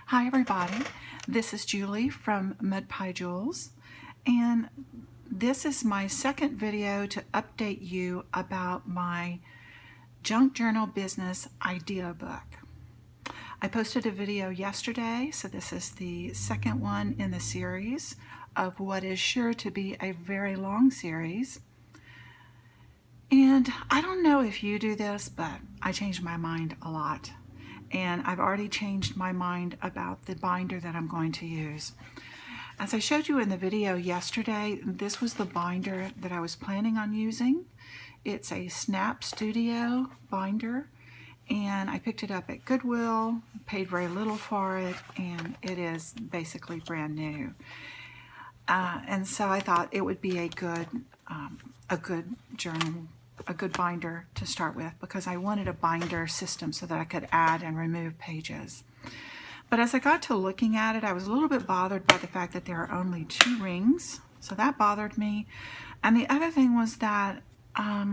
Hi everybody, this is Julie from Mud Pie Jewels, and this is my second video to update you about my junk journal business idea book. I posted a video yesterday, so this is the second one in the series of what is sure to be a very long series. And I don't know if you do this, but I change my mind a lot. And I've already changed my mind about the binder that I'm going to use. As I showed you in the video yesterday, this was the binder that I was planning on using. It's a Snap Studio binder, and I picked it up at Goodwill, paid very little for it, and it is basically brand new. And so I thought it would be a good journal, a good binder to start with, because I wanted a binder system so that I could add and remove pages. But as I got to looking at it, I was a little bit bothered by the fact that there are only 2 rings, so that bothered me. And the other thing was that I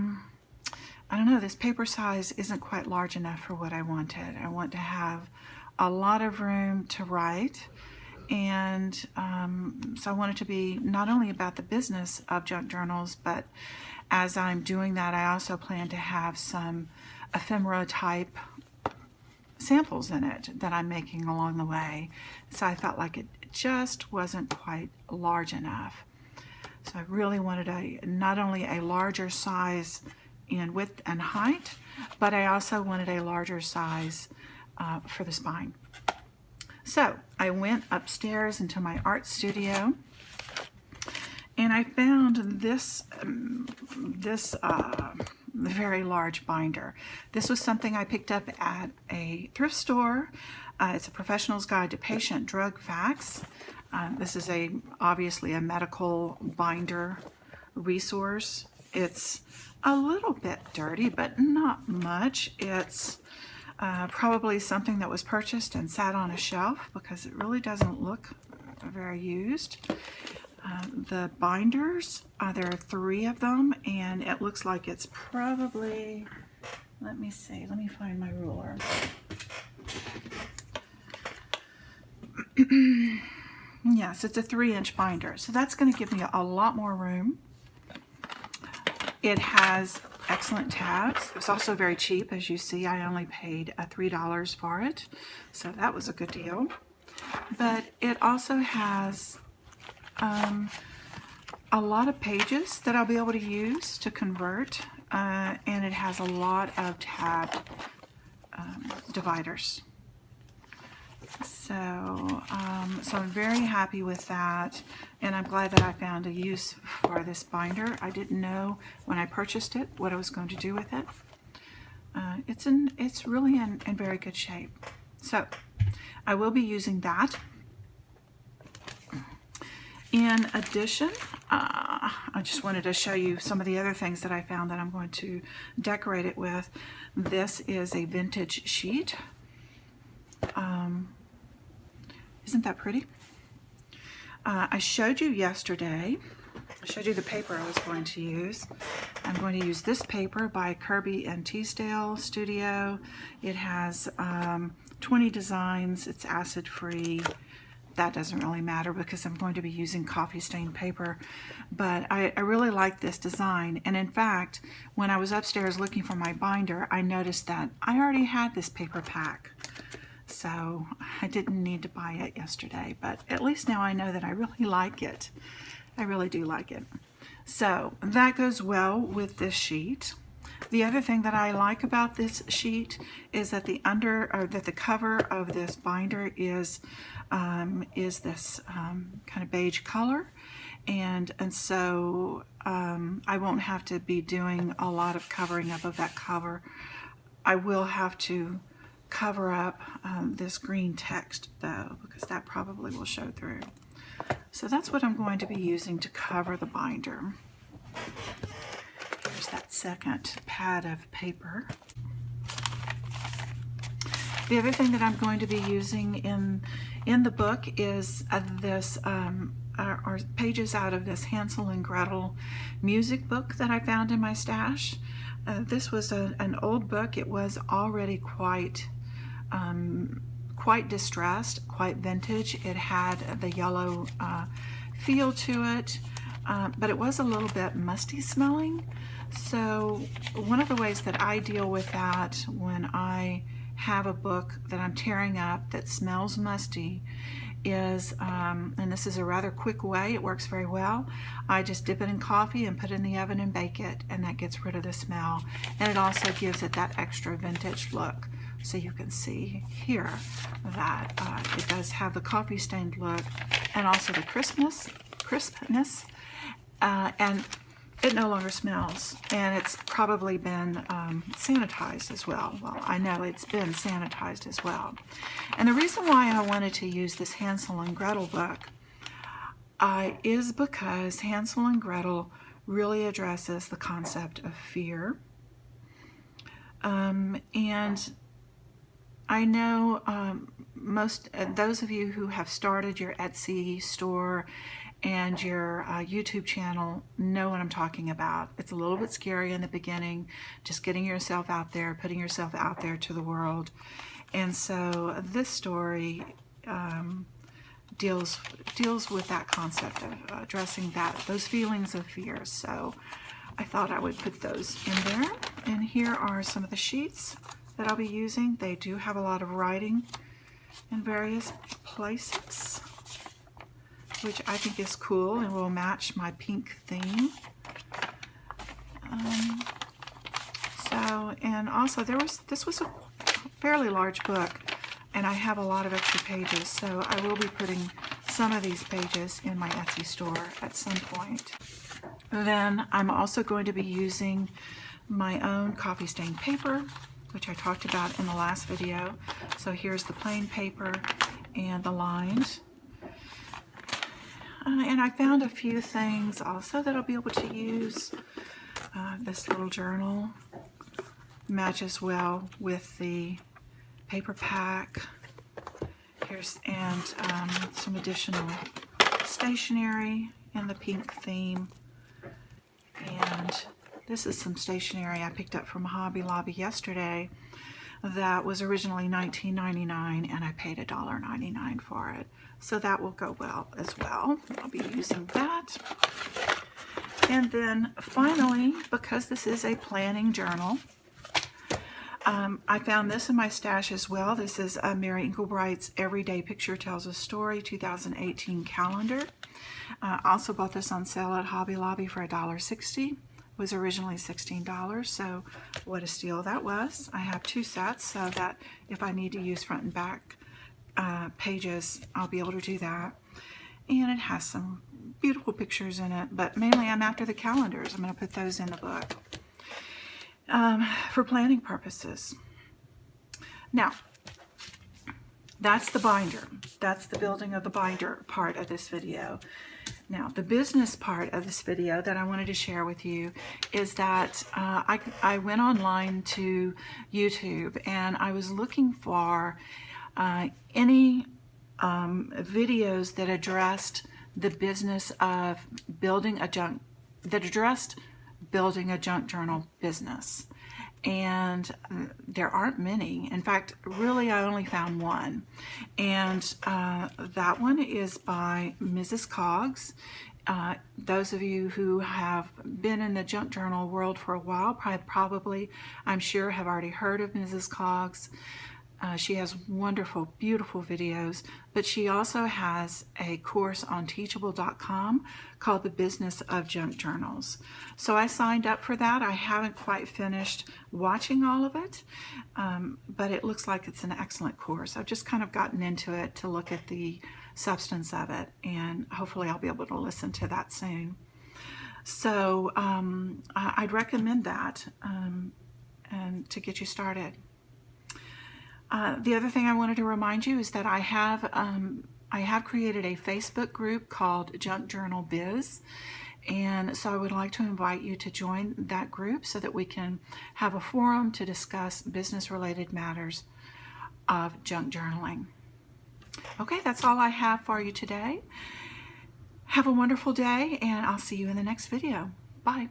don't know, this paper size isn't quite large enough for what I wanted. I want to have a lot of room to write, and so I want it to be not only about the business of junk journals, but as I'm doing that, I also plan to have some ephemera type samples in it that I'm making along the way. So I felt like it just wasn't quite large enough. So I really wanted not only a larger size in width and height, but I also wanted a larger size for the spine. So I went upstairs into my art studio, and I found this very large binder. This was something I picked up at a thrift store. It's a Professional's Guide to Patient Drug Facts. This is obviously a medical binder resource. It's a little bit dirty, but not much. It's probably something that was purchased and sat on a shelf, because it really doesn't look very used. The binders, there are 3 of them, and it looks like it's probably, let me see, let me find my ruler. Yes, it's a 3-inch binder, so that's going to give me a lot more room. It has excellent tabs. It's also very cheap. As you see, I only paid $3 for it, so that was a good deal. But it also has a lot of pages that I'll be able to use to convert, and it has a lot of tabbed dividers. So I'm very happy with that, and I'm glad that I found a use for this binder. I didn't know when I purchased it what I was going to do with it. It's really in very good shape. So I will be using that. In addition, I just wanted to show you some of the other things that I found that I'm going to decorate it with. This is a vintage sheet. Isn't that pretty? I showed you yesterday, I showed you the paper I was going to use. I'm going to use this paper by Kirby and Teasdale Studio. It has 20 designs. It's acid free. That doesn't really matter because I'm going to be using coffee stained paper, but I really like this design. And in fact, when I was upstairs looking for my binder, I noticed that I already had this paper pack, so I didn't need to buy it yesterday, but at least now I know that I really like it. I really do like it. So that goes well with this sheet. The other thing that I like about this sheet is that the cover of this binder is this kind of beige color, and so I won't have to be doing a lot of covering up of that cover. I will have to cover up this green text though, because that probably will show through. So that's what I'm going to be using to cover the binder. There's that second pad of paper. The other thing that I'm going to be using in the book is are pages out of this Hansel and Gretel music book that I found in my stash. This was an old book. It was already quite quite distressed, quite vintage. It had the yellow feel to it, but it was a little bit musty smelling. So one of the ways that I deal with that when I have a book that I'm tearing up that smells musty is, and this is a rather quick way, it works very well, I just dip it in coffee and put it in the oven and bake it, and that gets rid of the smell. And it also gives it that extra vintage look. So you can see here that it does have the coffee stained look and also the crispness, and it no longer smells, and it's probably been sanitized as well. Well, I know it's been sanitized as well. And the reason why I wanted to use this Hansel and Gretel book is because Hansel and Gretel really addresses the concept of fear. And I know those of you who have started your Etsy store and your YouTube channel know what I'm talking about. It's a little bit scary in the beginning, just getting yourself out there, putting yourself out there to the world. And so this story deals with that concept of addressing those feelings of fear. So I thought I would put those in there. And here are some of the sheets that I'll be using. They do have a lot of writing in various places, which I think is cool and will match my pink theme. And also this was a fairly large book, and I have a lot of extra pages, so I will be putting some of these pages in my Etsy store at some point. Then I'm also going to be using my own coffee stained paper, which I talked about in the last video. So here's the plain paper and the lines. And I found a few things also that I'll be able to use. This little journal matches well with the paper pack. Here's some additional stationery in the pink theme. And this is some stationery I picked up from Hobby Lobby yesterday that was originally $19.99, and I paid $1.99 for it. So that will go well as well. I'll be using that. And then finally, because this is a planning journal, I found this in my stash as well. This is Mary Englebright's Everyday Picture Tells a Story 2018 calendar. I also bought this on sale at Hobby Lobby for $1.60. It was originally $16, so what a steal that was. I have 2 sets so that if I need to use front and back pages, I'll be able to do that. And it has some beautiful pictures in it, but mainly I'm after the calendars. I'm going to put those in the book for planning purposes. Now, that's the binder. That's the building of the binder part of this video. Now, the business part of this video that I wanted to share with you is that I went online to YouTube and I was looking for any videos that addressed the business of building a junk journal business. And there aren't many. In fact, really I only found one. And that one is by Mrs. Coggs. Those of you who have been in the junk journal world for a while probably, I'm sure, have already heard of Mrs. Coggs. She has wonderful, beautiful videos, but she also has a course on Teachable.com called The Business of Junk Journals. So I signed up for that. I haven't quite finished watching all of it, but it looks like it's an excellent course. I've just kind of gotten into it to look at the substance of it, and hopefully I'll be able to listen to that soon. So I'd recommend that and to get you started. The other thing I wanted to remind you is that I have created a Facebook group called Junk Journal Biz, and so I would like to invite you to join that group so that we can have a forum to discuss business-related matters of junk journaling. Okay, that's all I have for you today. Have a wonderful day, and I'll see you in the next video. Bye.